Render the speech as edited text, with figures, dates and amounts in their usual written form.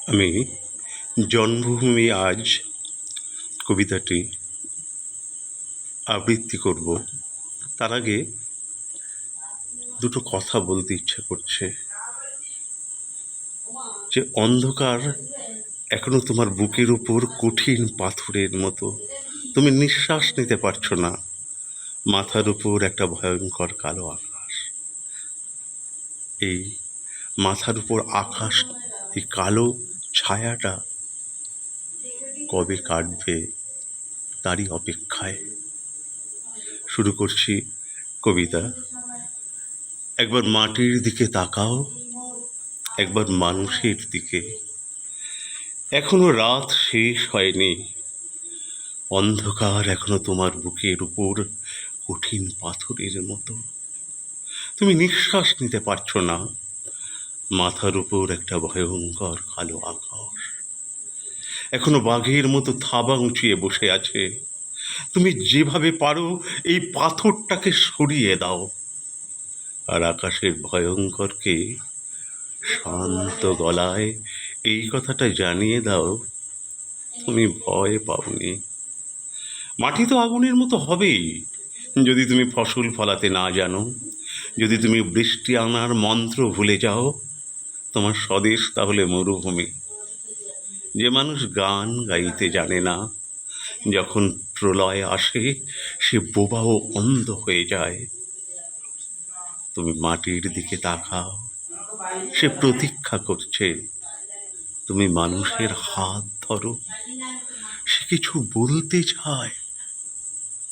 আমি জন্মভূমি আজ কবিতাটি আবৃত্তি করব। তার আগে দুটো কথা বলতে ইচ্ছে করছে যে অন্ধকার এখনো তোমার বুকের উপর কঠিন পাথরের মতো, তুমি নিঃশ্বাস নিতে পারছো না। মাথার উপর একটা ভয়ঙ্কর কালো আকাশ। এই মাথার উপর আকাশ, এই কালো ছায়াটা কবে কাটবে তারই অপেক্ষায়। শুরু করছি কবিতা। একবার মাটির দিকে তাকাও, একবার মানুষের দিকে। এখনো রাত শেষ হয়নি, অন্ধকার এখনো তোমার বুকের উপর কঠিন পাথরের মতো, তুমি নিঃশ্বাস নিতে পারছো না। মাথার উপর একটা ভয়ঙ্কর কালো আকাশ এখনো বাঘের মতো থাবা উঁচিয়ে বসে আছে। তুমি যেভাবে পারো এই পাথরটাকে সরিয়ে দাও, আর আকাশের ভয়ঙ্করকে শান্ত গলায় এই কথাটা জানিয়ে দাও, তুমি ভয় পাওনি। মাটি তো আগুনের মতো হবেই যদি তুমি ফসল ফলাতে না জানো, যদি তুমি বৃষ্টি আনার মন্ত্র ভুলে যাও। তোমার স্বদেশ তাহলে মরুভূমি। যে মানুষ গান গাইতে জানে না, যখন প্রলয় আসে সে বোবা ও অন্ধ হয়ে যায়। তুমি মাটির দিকে তাকাও, সে প্রতীক্ষা করছে। তুমি মানুষের হাত ধরো, সে কিছু বলতে চায়।